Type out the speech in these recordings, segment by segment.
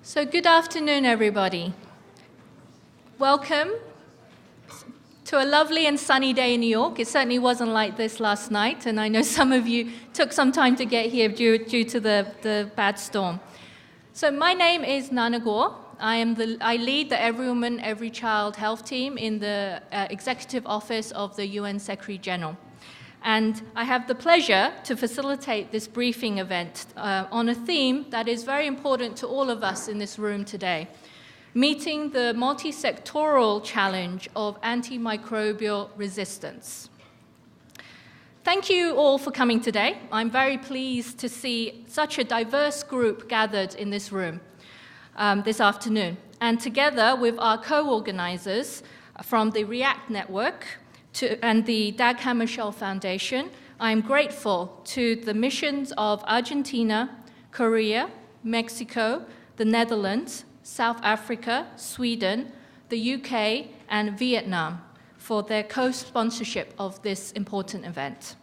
So good afternoon, everybody. Welcome to a lovely and sunny day in New York. It certainly wasn't like this last night, and I know some of you took some time to get here due to the bad storm. So my name is Nana Gore. I lead the Every Woman, Every Child Health Team in the Executive Office of the UN Secretary General. And I have the pleasure to facilitate this briefing event on a theme that is very important to all of us in this room today, meeting the multisectoral challenge of antimicrobial resistance. Thank you all for coming today. I'm very pleased to see such a diverse group gathered in this room this afternoon. And together with our co-organizers from the REACT Network, and the Hammarskjold Foundation, I am grateful to the missions of Argentina, Korea, Mexico, the Netherlands, South Africa, Sweden, the UK, and Vietnam for their co-sponsorship of this important event.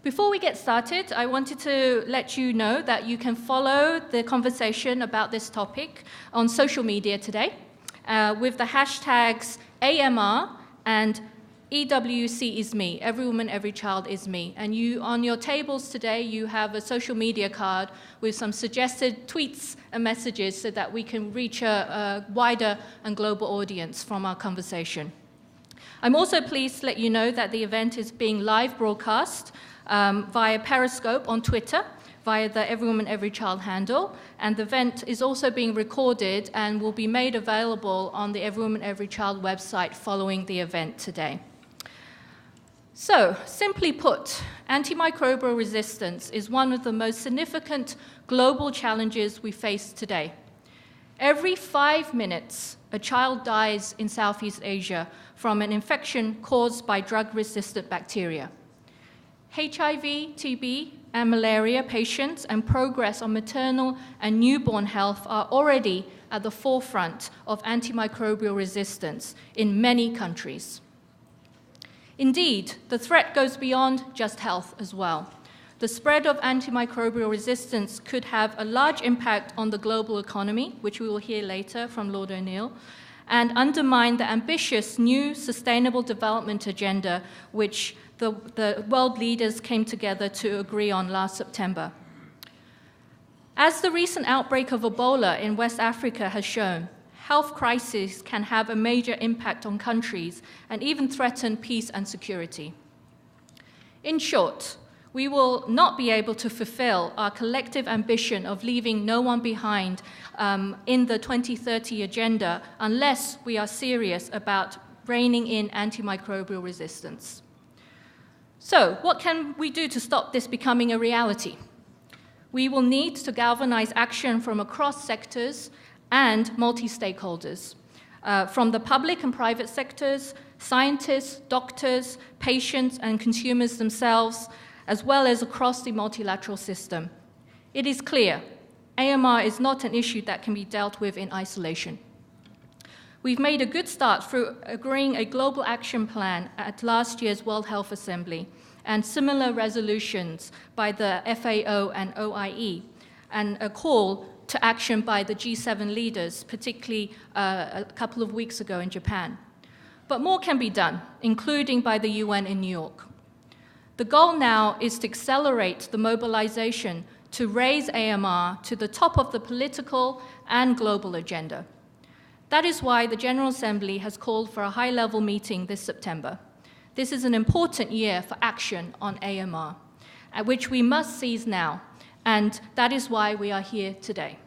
Before we get started, I wanted to let you know that you can follow the conversation about this topic on social media today with the hashtags AMR and EWC is me, Every Woman, Every Child is me. And you, on your tables today, you have a social media card with some suggested tweets and messages so that we can reach a wider and global audience from our conversation. I'm also pleased to let you know that the event is being live broadcast via Periscope on Twitter, via the Every Woman, Every Child handle, and the event is also being recorded and will be made available on the Every Woman, Every Child website following the event today. So, simply put, antimicrobial resistance is one of the most significant global challenges we face today. Every 5 minutes, a child dies in Southeast Asia from an infection caused by drug-resistant bacteria. HIV, TB, and malaria patients and progress on maternal and newborn health are already at the forefront of antimicrobial resistance in many countries. Indeed, the threat goes beyond just health as well. The spread of antimicrobial resistance could have a large impact on the global economy, which we will hear later from Lord O'Neill, and undermine the ambitious new Sustainable Development Agenda, which the world leaders came together to agree on last September. As the recent outbreak of Ebola in West Africa has shown, health crises can have a major impact on countries and even threaten peace and security. In short, we will not be able to fulfill our collective ambition of leaving no one behind in the 2030 agenda unless we are serious about reining in antimicrobial resistance. So, what can we do to stop this becoming a reality? We will need to galvanize action from across sectors and multi-stakeholders, from the public and private sectors, scientists, doctors, patients, and consumers themselves, as well as across the multilateral system. It is clear, AMR is not an issue that can be dealt with in isolation. We've made a good start through agreeing a global action plan at last year's World Health Assembly and similar resolutions by the FAO and OIE, and a call to action by the G7 leaders, particularly a couple of weeks ago in Japan. But more can be done, including by the UN in New York. The goal now is to accelerate the mobilization to raise AMR to the top of the political and global agenda. That is why the General Assembly has called for a high-level meeting this September. This is an important year for action on AMR, which we must seize now, and that is why we are here today.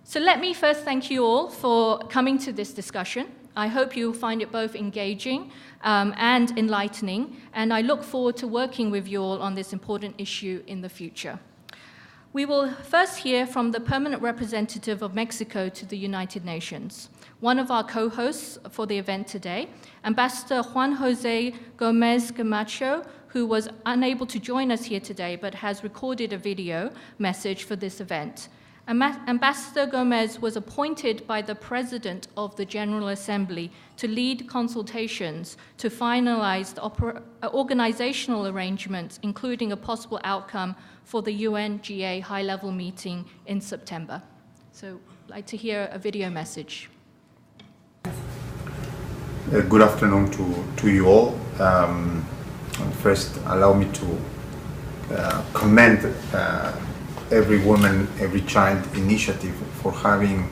So let me first thank you all for coming to this discussion. I hope you'll find it both engaging and enlightening, and I look forward to working with you all on this important issue in the future. We will first hear from the permanent representative of Mexico to the United Nations, one of our co-hosts for the event today, Ambassador Juan José Gómez Camacho, who was unable to join us here today but has recorded a video message for this event. Ambassador Gómez was appointed by the President of the General Assembly to lead consultations to finalize the organizational arrangements, including a possible outcome for the UNGA high-level meeting in September. So I'd like to hear a video message. Good afternoon to you all. First, allow me to commend every woman, every child initiative for having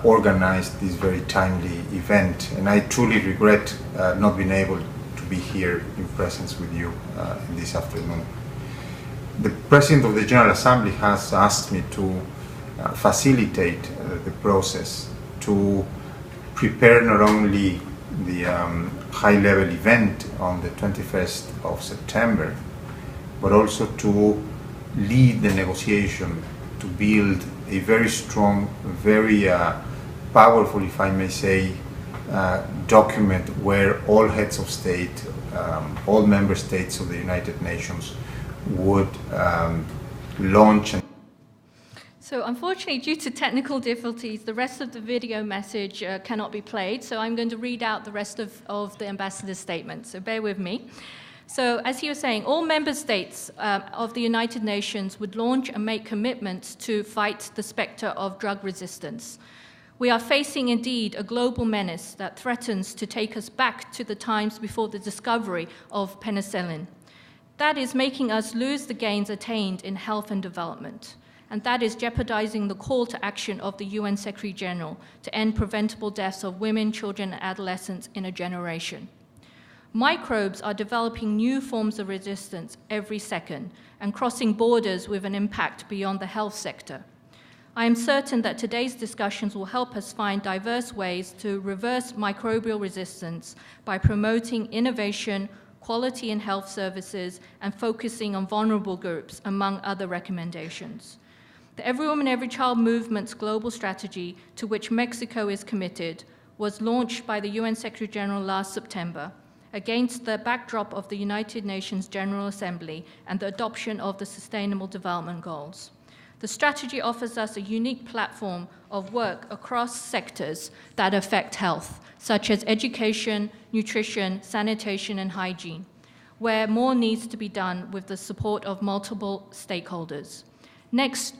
organized this very timely event. And I truly regret not being able to be here in presence with you in this afternoon. The President of the General Assembly has asked me to facilitate the process, to prepare not only the high-level event on the 21st of September, but also to lead the negotiation to build a very strong, very powerful, if I may say, document where all heads of state, all member states of the United Nations would launch. So unfortunately, due to technical difficulties, the rest of the video message cannot be played, so I'm going to read out the rest of the ambassador's statement, so bear with me. So as he was saying, all member states of the United Nations would launch and make commitments to fight the specter of drug resistance. We are facing indeed a global menace that threatens to take us back to the times before the discovery of penicillin. That is making us lose the gains attained in health and development. And that is jeopardizing the call to action of the UN Secretary General to end preventable deaths of women, children, and adolescents in a generation. Microbes are developing new forms of resistance every second and crossing borders with an impact beyond the health sector. I am certain that today's discussions will help us find diverse ways to reverse microbial resistance by promoting innovation, quality in health services, and focusing on vulnerable groups, among other recommendations. The Every Woman, Every Child movement's global strategy, to which Mexico is committed, was launched by the UN Secretary General last September, against the backdrop of the United Nations General Assembly and the adoption of the Sustainable Development Goals. The strategy offers us a unique platform of work across sectors that affect health, such as education, nutrition, sanitation, and hygiene, where more needs to be done with the support of multiple stakeholders. Next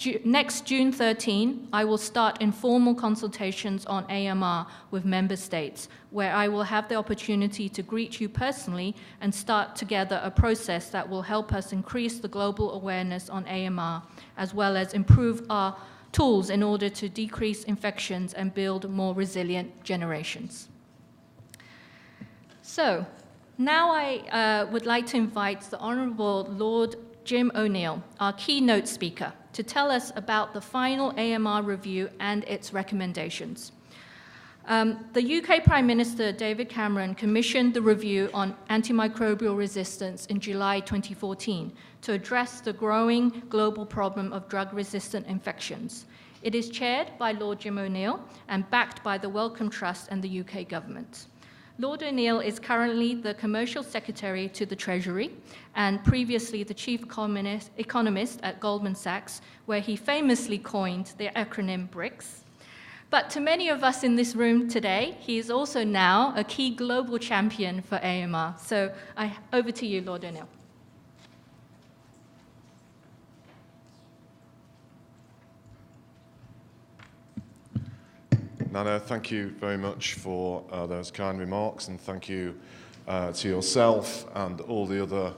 June 13, I will start informal consultations on AMR with member states, where I will have the opportunity to greet you personally and start together a process that will help us increase the global awareness on AMR, as well as improve our tools in order to decrease infections and build more resilient generations. So, now I would like to invite the Honourable Lord Jim O'Neill, our keynote speaker, to tell us about the final AMR review and its recommendations. The UK Prime Minister David Cameron commissioned the review on antimicrobial resistance in July 2014 to address the growing global problem of drug-resistant infections. It is chaired by Lord Jim O'Neill and backed by the Wellcome Trust and the UK government. Lord O'Neill is currently the Commercial Secretary to the Treasury and previously the Chief Economist at Goldman Sachs, where he famously coined the acronym BRICS. But to many of us in this room today, he is also now a key global champion for AMR. So over to you, Lord O'Neill. Nana, thank you very much for those kind remarks, and thank you to yourself and all the other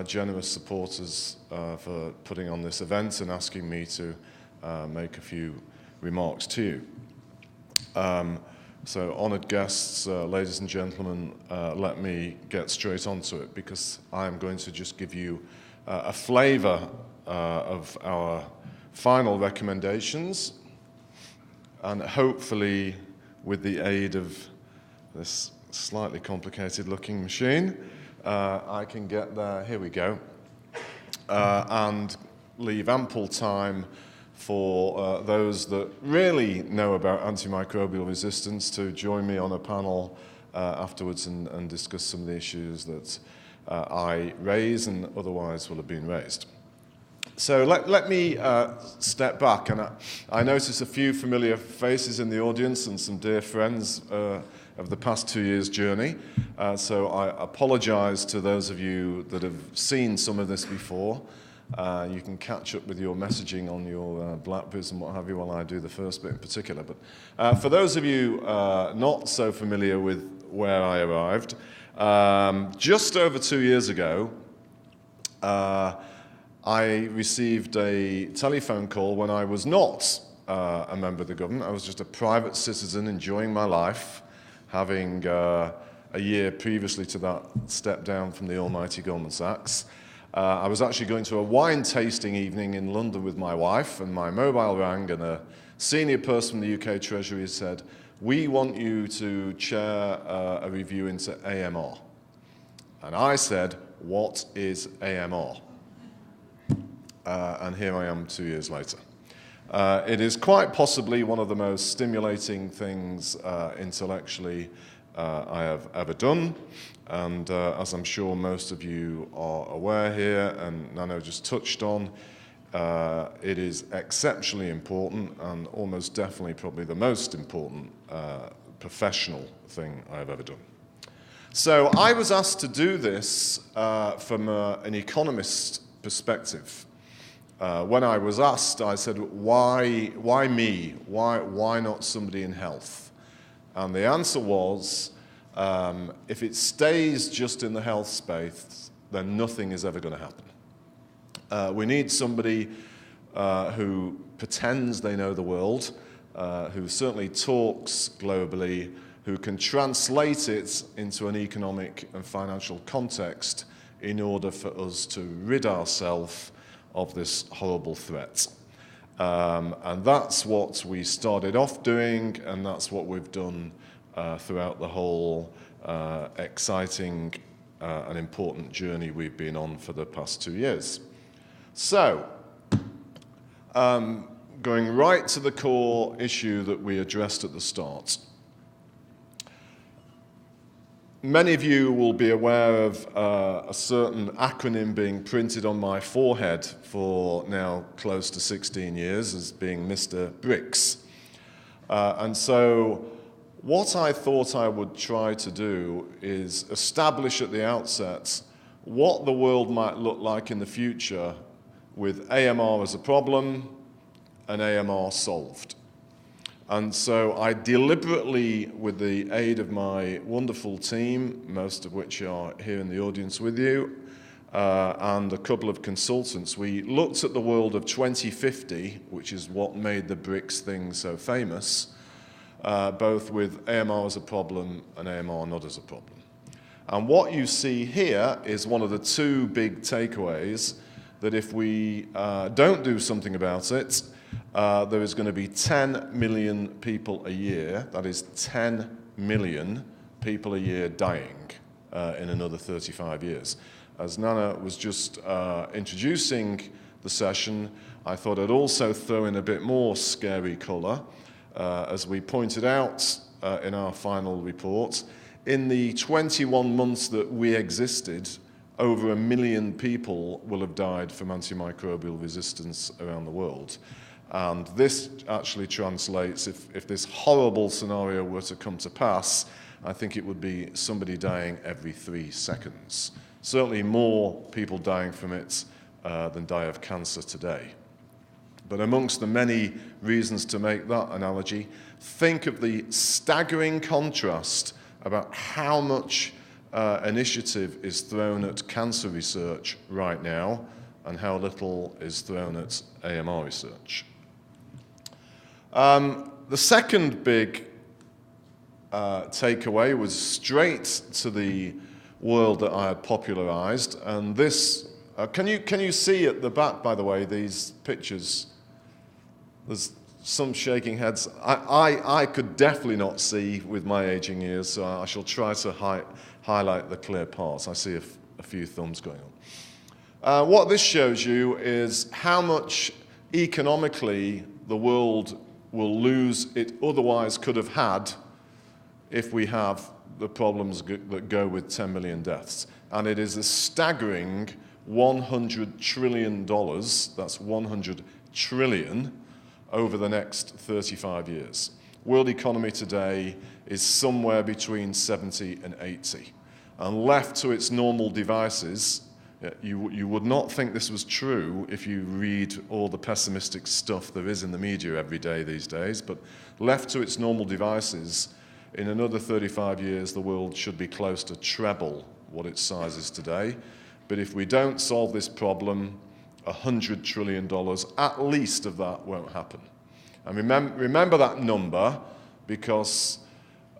generous supporters for putting on this event and asking me to make a few remarks to you. So, honoured guests, ladies and gentlemen, let me get straight onto it, because I am going to just give you a flavour of our final recommendations, and hopefully with the aid of this slightly complicated looking machine, I can get there, here we go, and leave ample time for those that really know about antimicrobial resistance to join me on a panel afterwards and discuss some of the issues that I raise and otherwise will have been raised. So let me step back, and I notice a few familiar faces in the audience and some dear friends of the past 2 years' journey. So I apologize to those of you that have seen some of this before. You can catch up with your messaging on your Blackberries and what have you while I do the first bit in particular. But for those of you not so familiar with where I arrived, just over 2 years ago, I received a telephone call when I was not a member of the government. I was just a private citizen enjoying my life, having a year previously to that step down from the almighty Goldman Sachs. I was actually going to a wine tasting evening in London with my wife, and my mobile rang, and a senior person from the UK Treasury said, "We want you to chair a review into AMR." And I said, "What is AMR?" And here I am 2 years later. It is quite possibly one of the most stimulating things intellectually I have ever done. And as I'm sure most of you are aware here, and Nano just touched on, it is exceptionally important and almost definitely probably the most important professional thing I've ever done. So I was asked to do this from an economist perspective. When I was asked, I said, why me? Why not somebody in health? And the answer was, if it stays just in the health space, then nothing is ever going to happen. We need somebody who pretends they know the world, who certainly talks globally, who can translate it into an economic and financial context in order for us to rid ourselves of this horrible threat. And that's what we started off doing, and that's what we've done throughout the whole exciting and important journey we've been on for the past 2 years. So, going right to the core issue that we addressed at the start. Many of you will be aware of a certain acronym being printed on my forehead for now close to 16 years as being Mr. BRICS. And so what I thought I would try to do is establish at the outset what the world might look like in the future with AMR as a problem and AMR solved. And so I deliberately, with the aid of my wonderful team, most of which are here in the audience with you, and a couple of consultants, we looked at the world of 2050, which is what made the BRICS thing so famous, both with AMR as a problem and AMR not as a problem. And what you see here is one of the two big takeaways, that if we don't do something about it, there is going to be 10 million people a year, that is 10 million people a year dying in another 35 years. As Nana was just introducing the session, I thought I'd also throw in a bit more scary colour. As we pointed out in our final report, in the 21 months that we existed, over 1 million people will have died from antimicrobial resistance around the world. And this actually translates, if this horrible scenario were to come to pass, I think it would be somebody dying every 3 seconds. Certainly more people dying from it than die of cancer today. But amongst the many reasons to make that analogy, think of the staggering contrast about how much initiative is thrown at cancer research right now and how little is thrown at AMR research. The second big takeaway was straight to the world that I had popularized, and this, can you see at the back, by the way, these pictures? There's some shaking heads. I could definitely not see with my aging years, so I shall try to highlight the clear parts. I see a few thumbs going on. What this shows you is how much economically the world will lose it otherwise could have had if we have the problems that go with 10 million deaths. And it is a staggering $100 trillion, that's 100 trillion, over the next 35 years. World economy today is somewhere between 70 and 80. And left to its normal devices, You would not think this was true if you read all the pessimistic stuff there is in the media every day these days, but left to its normal devices, in another 35 years, the world should be close to treble what its size is today. But if we don't solve this problem, $100 trillion, at least of that, won't happen. And remember that number, because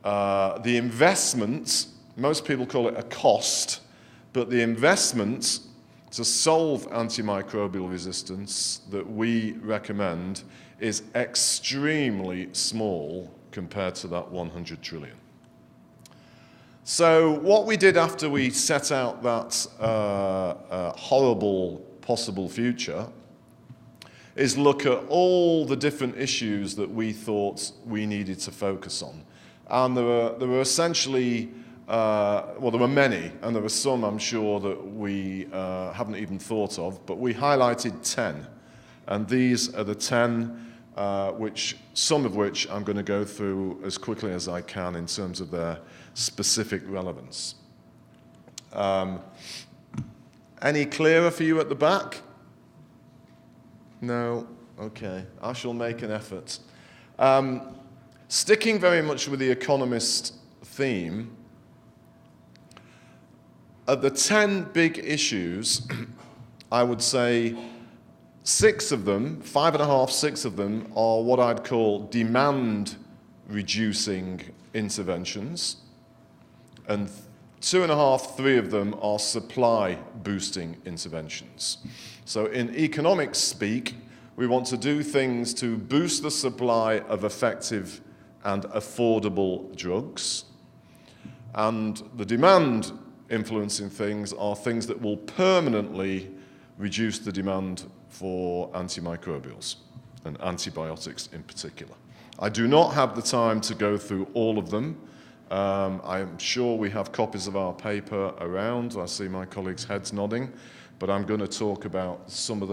the investment, most people call it a cost, but the investment to solve antimicrobial resistance that we recommend is extremely small compared to that 100 trillion. So what we did after we set out that horrible possible future is look at all the different issues that we thought we needed to focus on. And there were essentially, well, there were many, and there were some, I'm sure, that we haven't even thought of, but we highlighted 10. And these are the 10 some of which I'm going to go through as quickly as I can in terms of their specific relevance. Any clearer for you at the back? No? Okay. I shall make an effort. Sticking very much with the economist theme, of the 10 big issues, I would say 6 of them, 5.5, 6 of them, are what I'd call demand-reducing interventions, and 2.5, 3 of them are supply-boosting interventions. So in economics speak, we want to do things to boost the supply of effective and affordable drugs, and the demand-influencing things are things that will permanently reduce the demand for antimicrobials and antibiotics in particular. I do not have the time to go through all of them. I'm sure we have copies of our paper around. I see my colleagues' heads nodding, but I'm going to talk about some of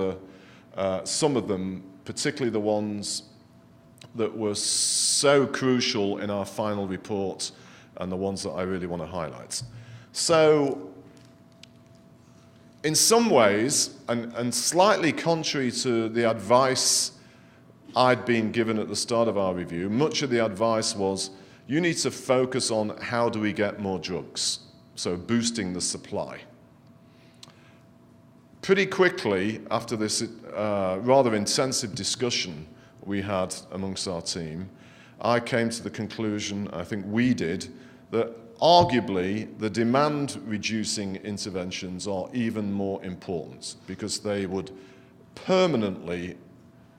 them, particularly the ones that were so crucial in our final report and the ones that I really want to highlight. So, in some ways, and slightly contrary to the advice I'd been given at the start of our review, much of the advice was, you need to focus on how do we get more drugs, so boosting the supply. Pretty quickly, after this rather intensive discussion we had amongst our team, I came to the conclusion, I think we did, that arguably, the demand-reducing interventions are even more important because they would permanently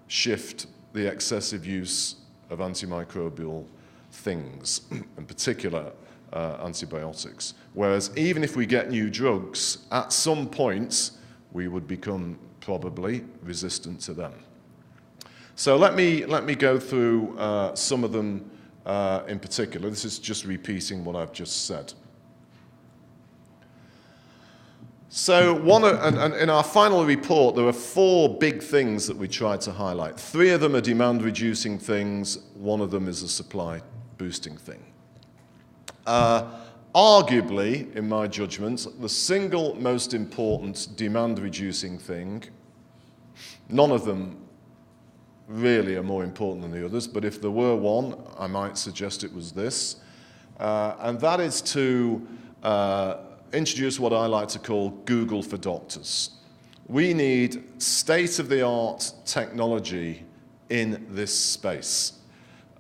shift the excessive use of antimicrobial things, in particular antibiotics. Whereas even if we get new drugs, at some point, we would become probably resistant to them. So let me go through some of them in particular. This is just repeating what I've just said. So and in our final report, there are 4 big things that we tried to highlight. 3 of them are demand-reducing things. 1 of them is a supply-boosting thing. Arguably, in my judgment, the single most important demand-reducing thing, none of them really are more important than the others, but if there were one, I might suggest it was this, and that is to introduce what I like to call Google for doctors. We need state-of-the-art technology in this space.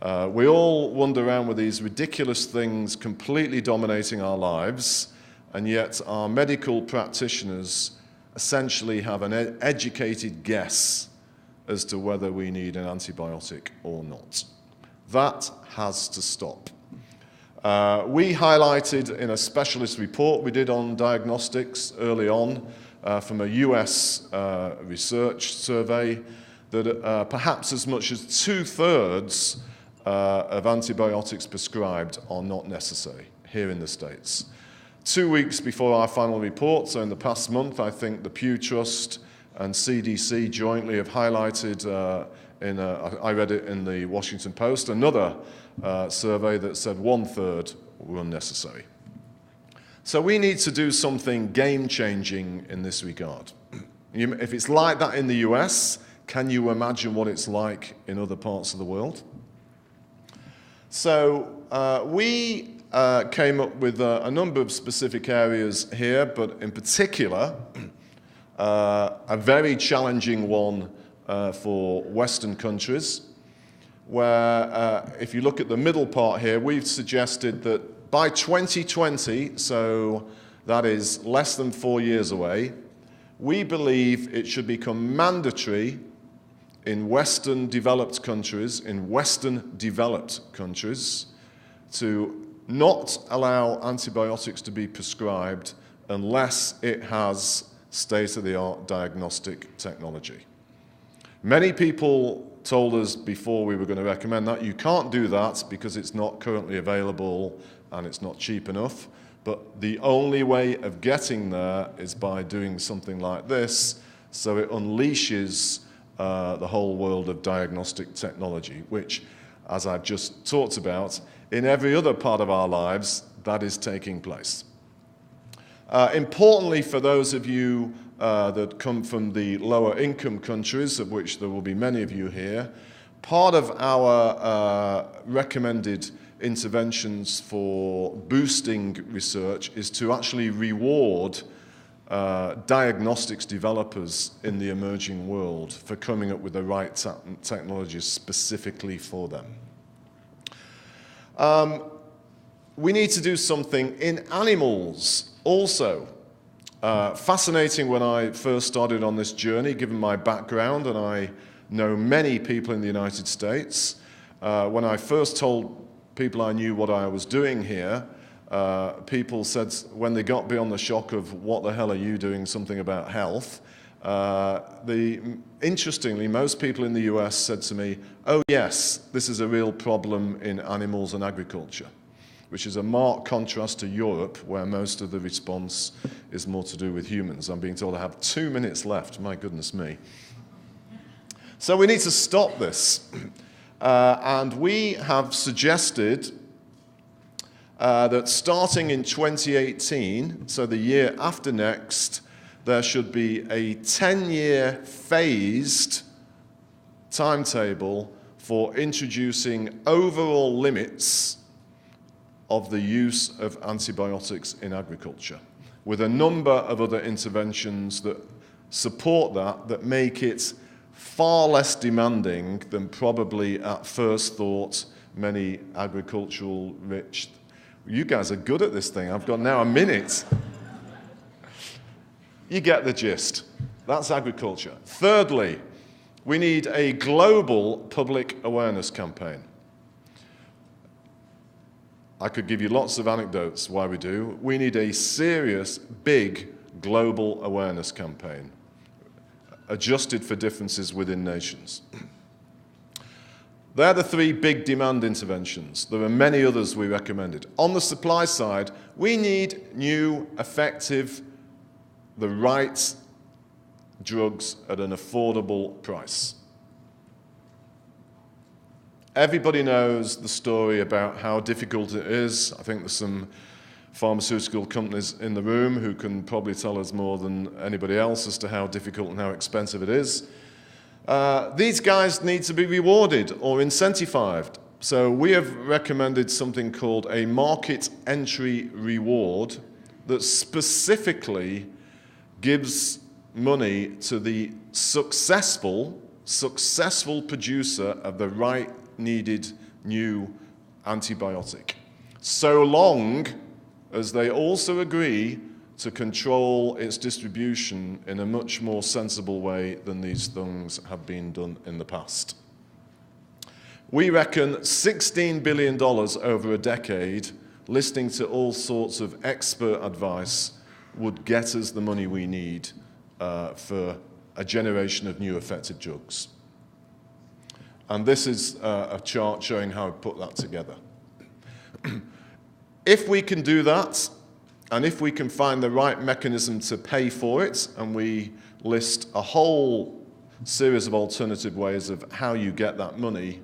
We all wander around with these ridiculous things completely dominating our lives, and yet our medical practitioners essentially have an educated guess as to whether we need an antibiotic or not. That has to stop. We highlighted in a specialist report we did on diagnostics early on from a US research survey that perhaps as much as 2/3 of antibiotics prescribed are not necessary here in the States. 2 weeks before our final report, so in the past month, I think the Pew Trust and CDC jointly have highlighted, I read it in the Washington Post, another survey that said 1/3 were unnecessary. So we need to do something game-changing in this regard. If it's like that in the US, can you imagine what it's like in other parts of the world? So we came up with a number of specific areas here, but in particular, a very challenging one for Western countries, where if you look at the middle part here, we've suggested that by 2020, so that is less than 4 years away, we believe it should become mandatory in Western developed countries, to not allow antibiotics to be prescribed unless it has state-of-the-art diagnostic technology. Many people told us before we were going to recommend that you can't do that because it's not currently available and it's not cheap enough. But the only way of getting there is by doing something like this, so it unleashes the whole world of diagnostic technology, which, as I've just talked about, in every other part of our lives, that is taking place. Importantly, for those of you that come from the lower income countries, of which there will be many of you here, part of our recommended interventions for boosting research is to actually reward diagnostics developers in the emerging world for coming up with the right technologies specifically for them. We need to do something in animals also. Fascinating when I first started on this journey, given my background, and I know many people in the United States. When I first told people I knew what I was doing here, people said, when they got beyond the shock of what the hell are you doing something about health, interestingly, most people in the US said to me, oh yes, this is a real problem in animals and agriculture, which is a marked contrast to Europe, where most of the response is more to do with humans. I'm being told I have 2 minutes left, my goodness me. So we need to stop this. And we have suggested that starting in 2018, so the year after next, there should be a 10-year phased timetable for introducing overall limits of the use of antibiotics in agriculture, with a number of other interventions that support that make it far less demanding than probably at first thought many agricultural rich. You guys are good at this thing. I've got now a minute. You get the gist. That's agriculture. Thirdly, we need a global public awareness campaign. I could give you lots of anecdotes why we do. We need a serious, big global awareness campaign, adjusted for differences within nations. They're the 3 big demand interventions. There are many others we recommended. On the supply side, we need new, effective, the right drugs at an affordable price. Everybody knows the story about how difficult it is. I think there's some pharmaceutical companies in the room who can probably tell us more than anybody else as to how difficult and how expensive it is. These guys need to be rewarded or incentivized. So we have recommended something called a market entry reward that specifically gives money to the successful producer of the right needed new antibiotic, so long as they also agree to control its distribution in a much more sensible way than these things have been done in the past. We reckon $16 billion over a decade, listening to all sorts of expert advice, would get us the money we need for a generation of new effective drugs. And this is a chart showing how I put that together. If we can do that, and if we can find the right mechanism to pay for it, and we list a whole series of alternative ways of how you get that money,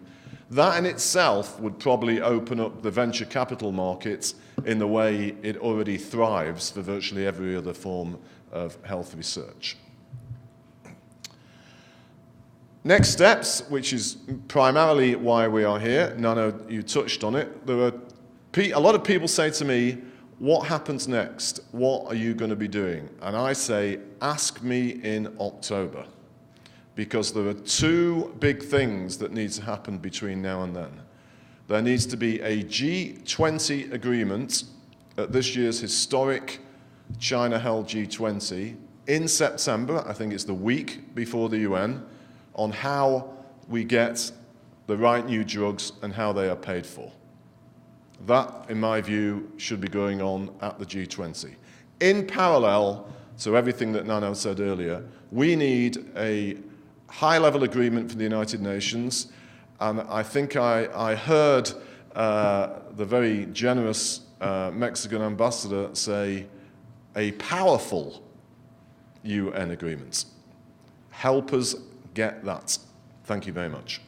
That in itself would probably open up the venture capital markets in the way it already thrives for virtually every other form of health research. Next steps, which is primarily why we are here. Nano, you touched on it. A lot of people say to me, what happens next? What are you going to be doing? And I say, ask me in October. Because there are two big things that need to happen between now and then. There needs to be a G20 agreement at this year's historic China-held G20 in September, I think it's the week before the UN, on how we get the right new drugs and how they are paid for. That, in my view, should be going on at the G20. In parallel to everything that Nano said earlier, we need a high-level agreement from the United Nations, and I think I heard the very generous Mexican ambassador say a powerful UN agreement. Help us get that. Thank you very much.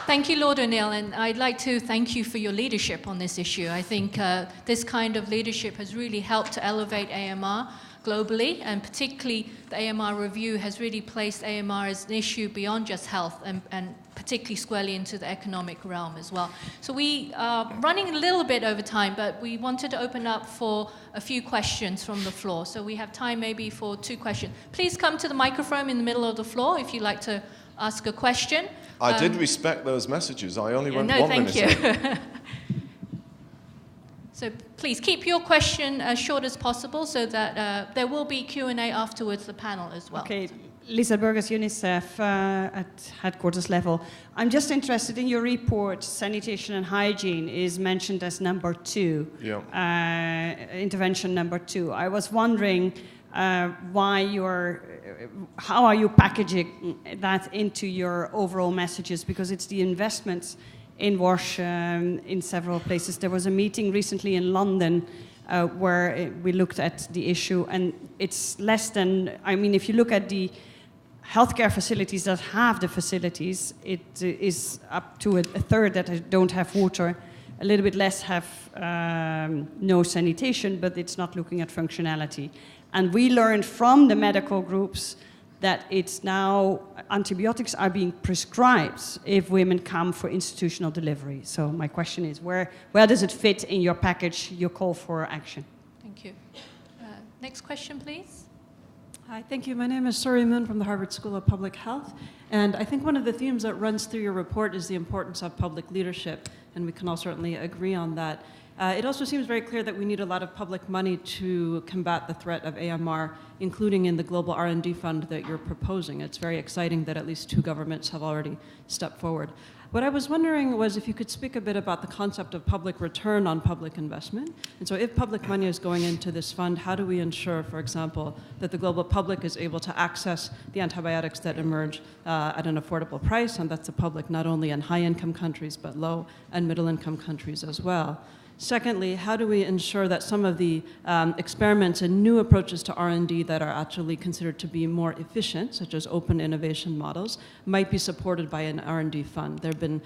Thank you, Lord O'Neill, and I'd like to thank you for your leadership on this issue. I think this kind of leadership has really helped to elevate AMR globally, and particularly the AMR review has really placed AMR as an issue beyond just health and particularly squarely into the economic realm as well. So we are running a little bit over time, but we wanted to open up for a few questions from the floor. So we have time maybe for 2 questions. Please come to the microphone in the middle of the floor if you'd like to ask a question. I did respect those messages. I only went 1 minute. No, thank you. So please keep your question as short as possible so that there will be Q&A afterwards, the panel as well. Okay, Lisa Burgess, UNICEF at headquarters level. I'm just interested in your report, sanitation and hygiene is mentioned as number 2, intervention number 2. I was wondering how are you packaging that into your overall messages, because it's the investments in WASH in several places. There was a meeting recently in London where we looked at the issue, and it's less than, I mean, if you look at the healthcare facilities that have the facilities, it is up to a third that don't have water, a little bit less have no sanitation, but it's not looking at functionality. And we learned from the medical groups that it's now antibiotics are being prescribed if women come for institutional delivery. So my question is, where does it fit in your package, your call for action? Thank you. Next question, please. Hi, thank you. My name is Suri Moon from the Harvard School of Public Health. And I think one of the themes that runs through your report is the importance of public leadership, and we can all certainly agree on that. It also seems very clear that we need a lot of public money to combat the threat of AMR, including in the global R&D fund that you're proposing. It's very exciting that at least 2 governments have already stepped forward. What I was wondering was if you could speak a bit about the concept of public return on public investment. And so if public money is going into this fund, how do we ensure, for example, that the global public is able to access the antibiotics that emerge at an affordable price, and that's the public not only in high-income countries, but low and middle-income countries as well? Secondly, how do we ensure that some of the experiments and new approaches to R&D that are actually considered to be more efficient, such as open innovation models, might be supported by an R&D fund? There have been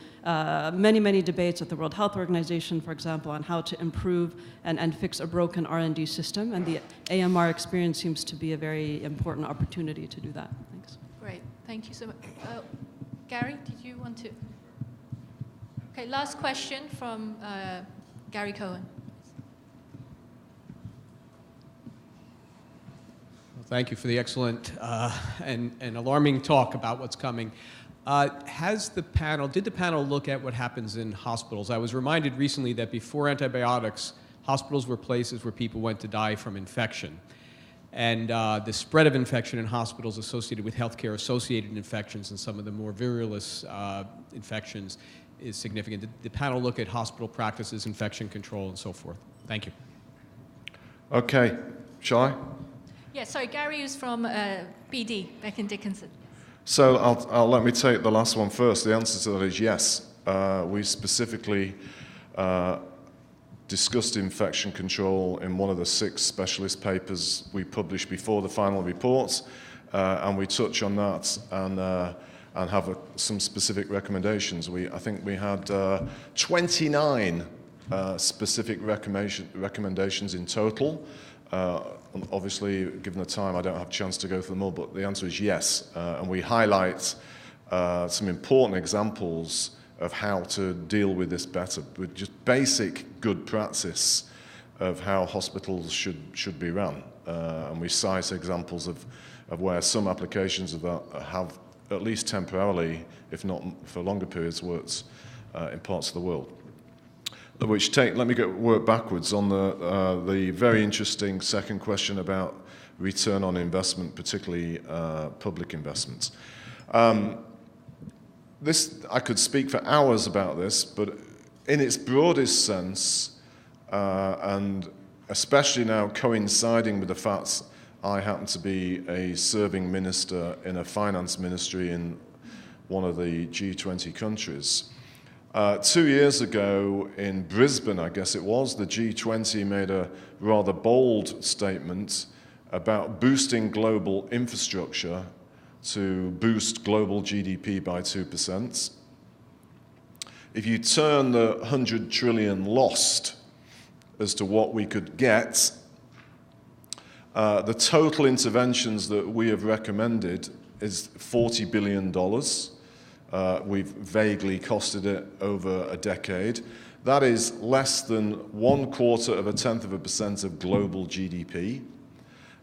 many, many debates at the World Health Organization, for example, on how to improve and fix a broken R&D system, and the AMR experience seems to be a very important opportunity to do that. Thanks. Great, thank you so much. Gary, did you want to? Okay, last question from Gary Cohen. Well, thank you for the excellent and alarming talk about what's coming. Did the panel look at what happens in hospitals? I was reminded recently that before antibiotics, hospitals were places where people went to die from infection. And the spread of infection in hospitals associated with healthcare-associated infections and some of the more virulent infections is significant. Did the panel look at hospital practices, infection control, and so forth? Thank you. Okay, shall I? Yeah, sorry, Gary is from BD, Becton Dickinson. So I'll let me take the last one first. The answer to that is yes. We specifically discussed infection control in one of the 6 specialist papers we published before the final report. and we touch on that and have some specific recommendations. I think we had 29 specific recommendations in total. Obviously, given the time, I don't have a chance to go through them all, but the answer is yes. And we highlight some important examples of how to deal with this better, with just basic good practice of how hospitals should be run. And we cite examples of where some applications of that have, at least temporarily, if not for longer periods, worked in parts of the world. Which let me work backwards on the very interesting second question about return on investment, particularly public investments. I could speak for hours about this, but in its broadest sense, and especially now coinciding with the fact I happen to be a serving minister in a finance ministry in one of the G20 countries. 2 years ago in Brisbane, I guess it was, the G20 made a rather bold statement about boosting global infrastructure to boost global GDP by 2%. If you turn the 100 trillion lost as to what we could get, the total interventions that we have recommended is $40 billion. We've vaguely costed it over a decade. That is less than 0.25% of global GDP.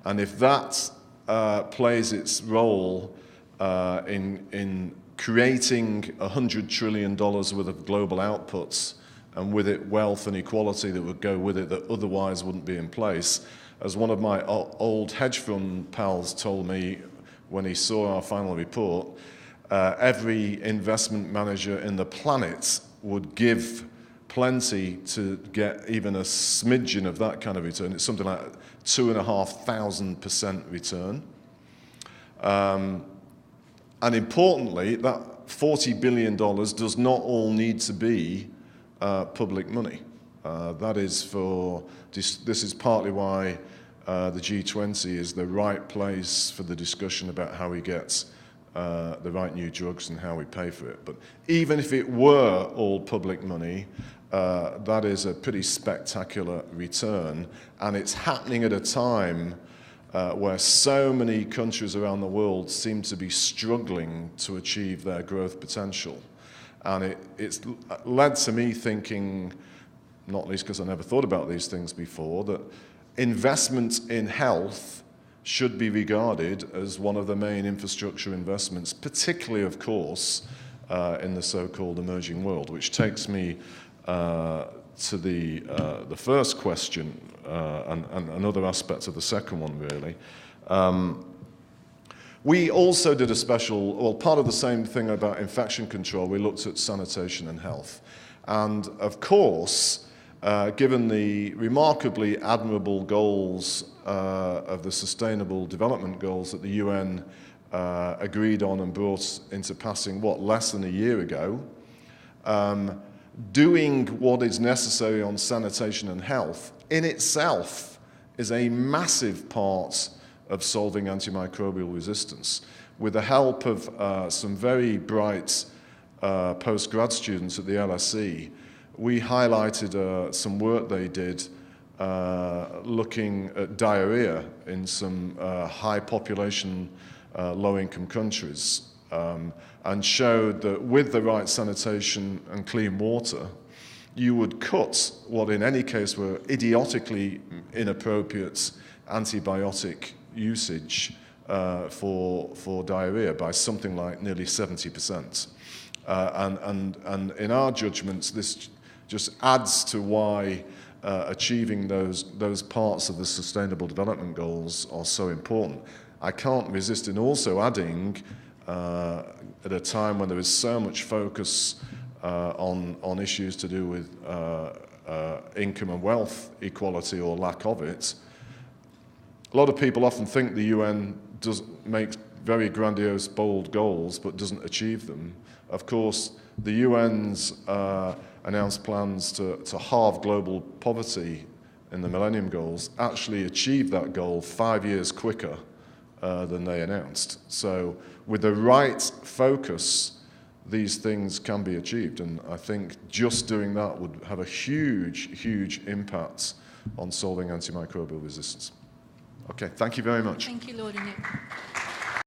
And if that plays its role in creating $100 trillion worth of global outputs, and with it wealth and equality that would go with it that otherwise wouldn't be in place, as one of my old hedge fund pals told me when he saw our final report, every investment manager in the planet would give plenty to get even a smidgen of that kind of return. It's something like 2,500% return. And importantly, that $40 billion does not all need to be public money. That is this is partly why the G20 is the right place for the discussion about how we get the right new drugs and how we pay for it. But even if it were all public money, that is a pretty spectacular return, and it's happening at a time where so many countries around the world seem to be struggling to achieve their growth potential. And it's led to me thinking, not least because I never thought about these things before, that investment in health should be regarded as one of the main infrastructure investments, particularly, of course, in the so-called emerging world, which takes me to the first question and another aspect of the second one, really. We also did part of the same thing about infection control. We looked at sanitation and health. And of course, given the remarkably admirable goals of the Sustainable Development Goals that the UN agreed on and brought into passing, less than a year ago, doing what is necessary on sanitation and health in itself is a massive part of solving antimicrobial resistance. With the help of some very bright postgrad students at the LSE, we highlighted some work they did looking at diarrhea in some high population, low-income countries, and showed that with the right sanitation and clean water, you would cut what in any case were idiotically inappropriate antibiotic usage for diarrhea by something like nearly 70%. And in our judgments, this just adds to why achieving those parts of the Sustainable Development Goals are so important. I can't resist in also adding, at a time when there is so much focus on issues to do with income and wealth equality or lack of it, a lot of people often think the UN does make very grandiose, bold goals, but doesn't achieve them. Of course, the UN's announced plans to halve global poverty in the Millennium Goals actually achieved that goal 5 years quicker than they announced. So with the right focus, these things can be achieved, and I think just doing that would have a huge, huge impact on solving antimicrobial resistance. Okay, thank you very much. Thank you, Lord Nick.